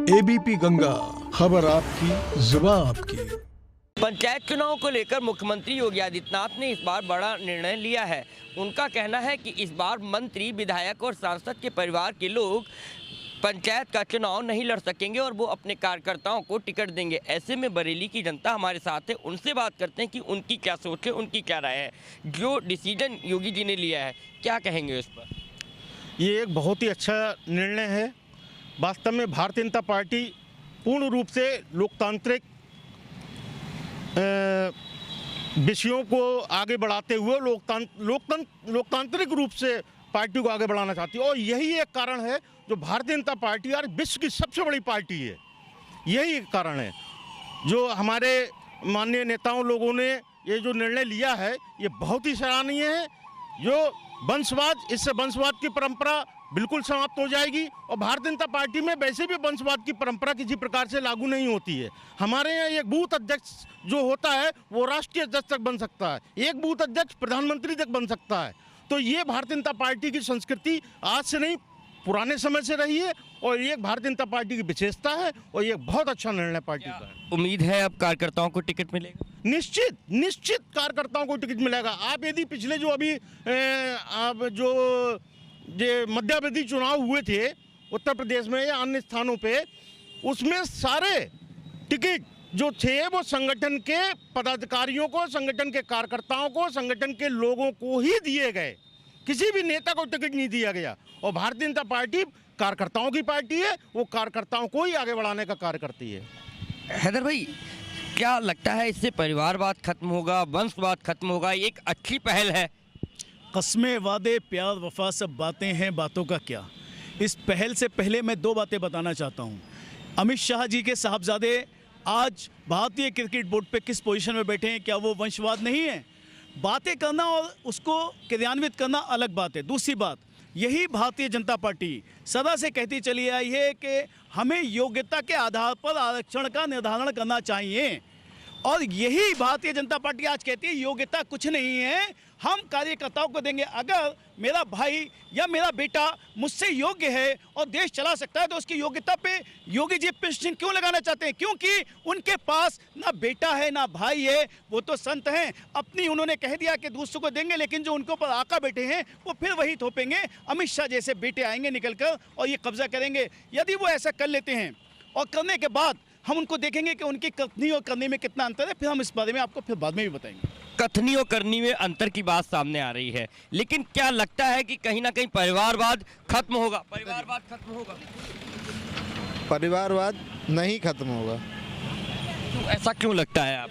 ABP Ganga, खबर आपकी, जुबान आपकी। पंचायत चुनाव को लेकर मुख्यमंत्री योगी आदित्यनाथ ने इस बार बड़ा निर्णय लिया है। उनका कहना है कि इस बार मंत्री, विधायक और सांसद के परिवार के लोग पंचायत का चुनाव नहीं लड़ सकेंगे और वो अपने कार्यकर्ताओं को टिकट देंगे। ऐसे में बरेली की जनता हमारे साथ है, उनसे बात करते हैं कि उनकी क्या सोच है, उनकी क्या राय है। जो डिसीजन योगी जी ने लिया है, क्या कहेंगे उस पर? ये एक बहुत ही अच्छा निर्णय है। वास्तव में भारतीय जनता पार्टी पूर्ण रूप से लोकतांत्रिक विषयों को आगे बढ़ाते हुए लोकतांत्रिक रूप से पार्टी को आगे बढ़ाना चाहती है। और यही एक कारण है जो भारतीय जनता पार्टी आज विश्व की सबसे बड़ी पार्टी है। यही एक कारण है जो हमारे माननीय नेताओं लोगों ने ये जो निर्णय लिया है, ये बहुत ही सराहनीय है। जो वंशवाद, इससे वंशवाद की परंपरा बिल्कुल समाप्त हो जाएगी। और भारतीय जनता पार्टी में वैसे भी वंशवाद की परंपरा किसी प्रकार से लागू नहीं होती है। हमारे यहाँ एक बूथ अध्यक्ष जो होता है वो राष्ट्रीय अध्यक्ष तक बन सकता है, एक बूथ अध्यक्ष प्रधानमंत्री तक बन सकता है। तो ये भारतीय जनता पार्टी की संस्कृति आज से नहीं, पुराने समय से रही है और ये भारतीय जनता पार्टी की विशेषता है और ये बहुत अच्छा निर्णय पार्टी का है। उम्मीद है अब कार्यकर्ताओं को टिकट मिलेगा? निश्चित कार्यकर्ताओं को टिकट मिलेगा। आप यदि पिछले जो अभी आप जो मध्यावधि चुनाव हुए थे उत्तर प्रदेश में या अन्य स्थानों पे, उसमें सारे टिकट जो थे वो संगठन के पदाधिकारियों को, संगठन के कार्यकर्ताओं को, संगठन के लोगों को ही दिए गए। किसी भी नेता को टिकट नहीं दिया गया। और भारतीय जनता पार्टी कार्यकर्ताओं की पार्टी है, वो कार्यकर्ताओं को ही आगे बढ़ाने का कार्य करती है। हैदर भाई, क्या लगता है इससे परिवारवाद खत्म होगा, वंशवाद खत्म होगा? एक अच्छी पहल है। कस्में, वादे, प्यार, वफा सब बातें हैं, बातों का क्या। इस पहल से पहले मैं दो बातें बताना चाहता हूँ। अमित शाह जी के साहबजादे आज भारतीय क्रिकेट बोर्ड पे किस पोजीशन में बैठे हैं? क्या वो वंशवाद नहीं है? बातें करना और उसको क्रियान्वित करना अलग बात है। दूसरी बात, यही भारतीय जनता पार्टी सदा से कहती चली आई है कि हमें योग्यता के आधार पर आरक्षण का निर्धारण करना चाहिए। और यही भारतीय जनता पार्टी आज कहती है योग्यता कुछ नहीं है, हम कार्यकर्ताओं को देंगे। अगर मेरा भाई या मेरा बेटा मुझसे योग्य है और देश चला सकता है तो उसकी योग्यता पे योगी जी प्रश्न क्यों लगाना चाहते हैं? क्योंकि उनके पास ना बेटा है ना भाई है, वो तो संत हैं। अपनी उन्होंने कह दिया कि दूसरों को देंगे, लेकिन जो उनके ऊपर आका बैठे हैं वो फिर वही थोपेंगे। अमित शाह जैसे बेटे आएंगे निकल कर और ये कब्जा करेंगे। यदि वो ऐसा कर लेते हैं और करने के बाद हम उनको देखेंगे कि उनकी कथनी और करनी में कितना अंतर है, फिर हम इस बारे में आपको फिर बाद में भी बताएंगे। कथनी और करनी में अंतर की बात सामने आ रही है, लेकिन क्या लगता है कि कहीं ना कहीं परिवारवाद खत्म होगा? परिवारवाद खत्म होगा? परिवारवाद नहीं खत्म होगा। तो ऐसा क्यों लगता है आप?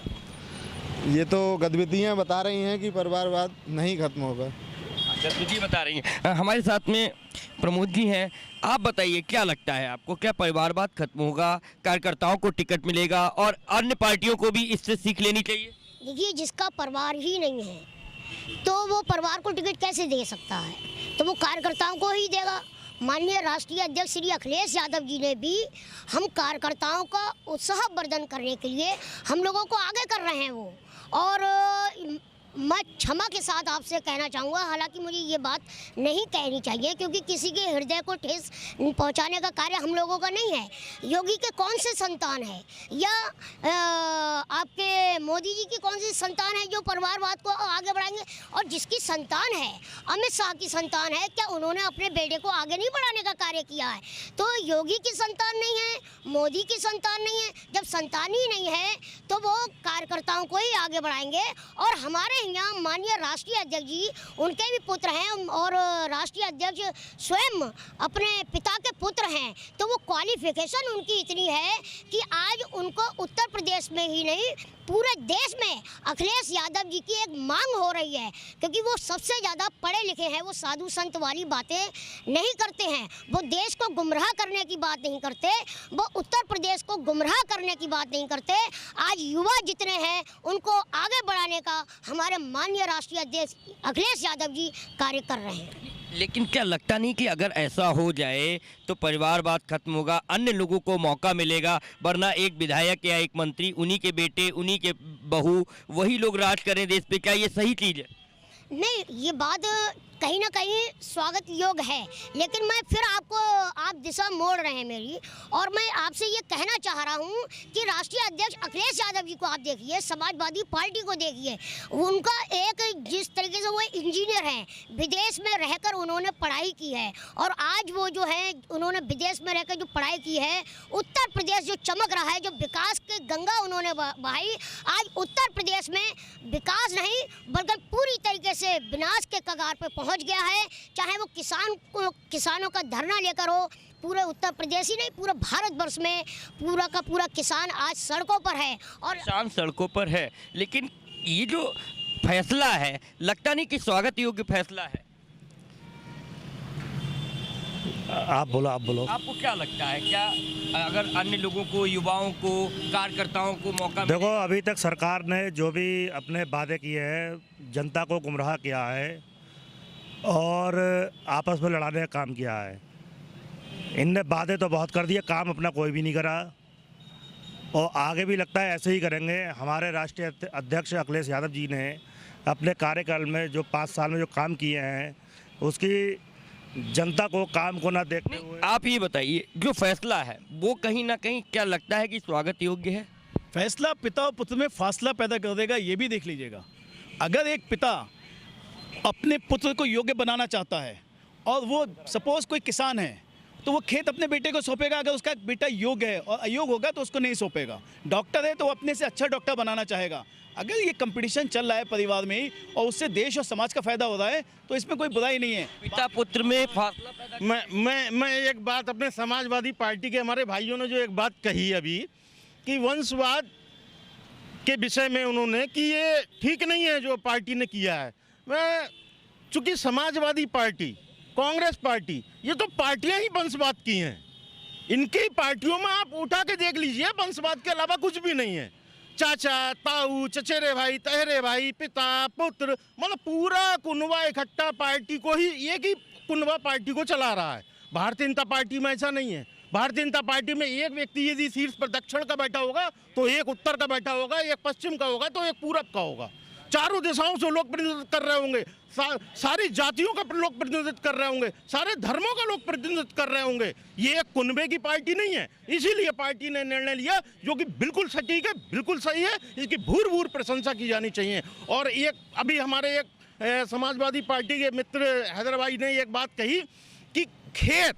ये तो गतिविधियां बता रही हैं कि परिवारवाद नहीं खत्म होगा। जी बता रही हैं। हमारे साथ में प्रमोद जी हैं, आप बताइए क्या लगता है आपको? क्या परिवारवाद खत्म होगा, कार्यकर्ताओं को टिकट मिलेगा और अन्य पार्टियों को भी इससे सीख लेनी चाहिए? देखिए, जिसका परिवार ही नहीं है तो वो परिवार को टिकट कैसे दे सकता है? तो वो कार्यकर्ताओं को ही देगा। माननीय राष्ट्रीय अध्यक्ष श्री अखिलेश यादव जी ने भी हम कार्यकर्ताओं का उत्साहवर्धन करने के लिए हम लोगों को आगे कर रहे हैं वो। और मैं क्षमा के साथ आपसे कहना चाहूँगा, हालांकि मुझे ये बात नहीं कहनी चाहिए क्योंकि किसी के हृदय को ठेस पहुँचाने का कार्य हम लोगों का नहीं है। योगी के कौन से संतान है या आपके मोदी जी की कौन सी संतान है जो परिवारवाद को आगे बढ़ाएंगे? और जिसकी संतान है, अमित शाह की संतान है, क्या उन्होंने अपने बेटे को आगे नहीं बढ़ाने का कार्य किया है? तो योगी की संतान नहीं है, मोदी की संतान नहीं है। जब संतान ही नहीं है तो वो कार्यकर्ताओं को ही आगे बढ़ाएंगे। और हमारे यहाँ माननीय राष्ट्रीय अध्यक्ष जी, उनके भी पुत्र हैं और राष्ट्रीय अध्यक्ष स्वयं अपने पिता के पुत्र हैं। तो वो क्वालिफिकेशन उनकी इतनी है कि आज उनको उत्तर प्रदेश में ही नहीं, पूरे देश में अखिलेश यादव जी की एक मांग हो रही है, क्योंकि वो सबसे ज़्यादा पढ़े लिखे हैं। वो साधु संत वाली बातें नहीं करते हैं, वो देश को गुमराह करने की बात नहीं करते, वो उत्तर प्रदेश को गुमराह करने की बात नहीं करते। आज युवा जितने हैं उनको आगे बढ़ाने का हमारे माननीय राष्ट्रीय अध्यक्ष अखिलेश यादव जी कार्य कर रहे हैं। लेकिन क्या लगता नहीं कि अगर ऐसा हो जाए तो परिवारवाद खत्म होगा, अन्य लोगों को मौका मिलेगा? वरना एक विधायक या एक मंत्री, उन्हीं के बेटे, उन्हीं के बहू, वही लोग राज करें देश पे। क्या ये सही चीज़ है? नहीं, ये बात कहीं ना कहीं स्वागत योग्य है, लेकिन मैं फिर आप दिशा मोड़ रहे हैं मेरी, और मैं आपसे ये कहना चाह रहा हूँ कि राष्ट्रीय अध्यक्ष अखिलेश यादव जी को आप देखिए, समाजवादी पार्टी को देखिए, उनका एक जिस तरीके से वो इंजीनियर हैं, विदेश में रहकर उन्होंने पढ़ाई की है, और आज वो जो है उन्होंने विदेश में रहकर जो पढ़ाई की है, उत्तर प्रदेश जो चमक रहा है, जो विकास के गंगा उन्होंने बहाई, आज उत्तर प्रदेश में विकास नहीं बल्कि पूरी तरीके से विनाश के कगार पे पहुंच गया है। चाहे वो किसानों का धरना लेकर हो, पूरे उत्तर प्रदेश ही नहीं पूरे भारतवर्ष में पूरा का पूरा किसान आज सड़कों पर है, और किसान सड़कों पर है। लेकिन ये जो फैसला है, लगता नहीं कि स्वागत योग्य फैसला है। आप बोलो आपको क्या लगता है, क्या अगर अन्य लोगों को, युवाओं को, कार्यकर्ताओं को मौका देखो, अभी तक सरकार ने जो भी अपने वादे किए हैं, जनता को गुमराह किया है और आपस में लड़ाने का काम किया है। इनने वादे तो बहुत कर दिए, काम अपना कोई भी नहीं करा, और आगे भी लगता है ऐसे ही करेंगे। हमारे राष्ट्रीय अध्यक्ष अखिलेश यादव जी ने अपने कार्यकाल में जो 5 साल में जो काम किए हैं, उसकी जनता को काम को ना देखते हुए। आप ये बताइए, जो फैसला है वो कहीं ना कहीं क्या लगता है कि स्वागत योग्य है? फैसला पिता और पुत्र में फासला पैदा कर देगा, ये भी देख लीजिएगा। अगर एक पिता अपने पुत्र को योग्य बनाना चाहता है और वो सपोज कोई किसान है, तो वो खेत अपने बेटे को सौंपेगा अगर उसका बेटा योग्य है, और अयोग्य होगा तो उसको नहीं सौंपेगा। डॉक्टर है तो वो अपने से अच्छा डॉक्टर बनाना चाहेगा। अगर ये कंपटीशन चल रहा है परिवार में ही और उससे देश और समाज का फायदा हो रहा है, तो इसमें कोई बुराई नहीं है। पिता पुत्र में फासला पैदा मैं एक बात, अपने समाजवादी पार्टी के हमारे भाइयों ने जो एक बात कही अभी कि वंशवाद के विषय में उन्होंने कि ये ठीक नहीं है जो पार्टी ने किया है। मैं चूँकि समाजवादी पार्टी, कांग्रेस पार्टी, ये तो पार्टियां ही वंशवाद की हैं। इनकी पार्टियों में आप उठा के देख लीजिए, वंशवाद के अलावा कुछ भी नहीं है। चाचा, ताऊ, चचेरे भाई, तहेरे भाई, पिता, पुत्र, मतलब पूरा कुनबा इकट्ठा पार्टी को ही, एक ही कुनबा पार्टी को चला रहा है। भारतीय जनता पार्टी में ऐसा नहीं है। भारतीय जनता पार्टी में एक व्यक्ति यदि शीर्ष पर दक्षिण का बैठा होगा तो एक उत्तर का बैठा होगा, एक पश्चिम का होगा तो एक पूरब का होगा। चारों दिशाओं से लोग प्रतिनिधित्व कर रहे होंगे, सारी जातियों का लोग प्रतिनिधित्व कर रहे होंगे, सारे धर्मों का लोग प्रतिनिधित्व कर रहे होंगे। ये एक कुनबे की पार्टी नहीं है। इसीलिए पार्टी ने निर्णय लिया जो कि बिल्कुल सटीक है, बिल्कुल सही है, इसकी भूर प्रशंसा की जानी चाहिए। और एक अभी हमारे एक समाजवादी पार्टी के मित्र हैदर भाई ने एक बात कही कि खेत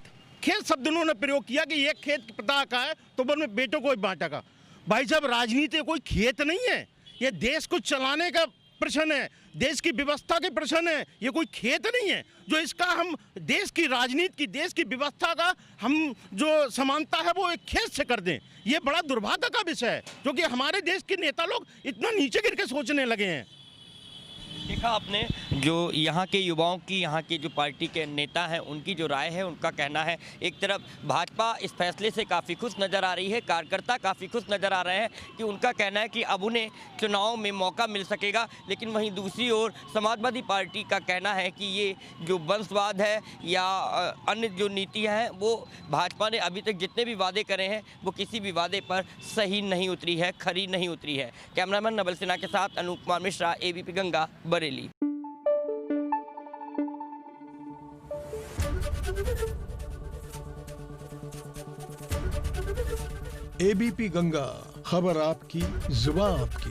शब्द उन्होंने प्रयोग किया कि एक खेत पिता का है तो वो में बेटों को बांटा का। भाई साहब, राजनीति कोई खेत नहीं है, ये देश को चलाने का प्रश्न है, देश की व्यवस्था के प्रश्न है। ये कोई खेत नहीं है जो इसका हम देश की राजनीति की, देश की व्यवस्था का हम जो समानता है वो एक खेत से कर दें। ये बड़ा दुर्भाग्य का विषय है जो कि हमारे देश के नेता लोग इतना नीचे गिर के सोचने लगे हैं। देखा आपने जो यहाँ के युवाओं की, यहाँ के जो पार्टी के नेता हैं उनकी जो राय है, उनका कहना है एक तरफ भाजपा इस फैसले से काफ़ी खुश नज़र आ रही है, कार्यकर्ता काफ़ी खुश नज़र आ रहे हैं कि उनका कहना है कि अब उन्हें चुनाव में मौका मिल सकेगा। लेकिन वहीं दूसरी ओर समाजवादी पार्टी का कहना है कि ये जो वंशवाद है या अन्य जो नीतियाँ हैं वो भाजपा ने अभी तक जितने भी वादे करे हैं वो किसी भी वादे पर सही नहीं उतरी है, खरी नहीं उतरी है। कैमरामैन नवल सिन्हा के साथ अनूप कुमार मिश्रा, एबीपी गंगा, बरेली। एबीपी गंगा, खबर आपकी, जुबान आपकी।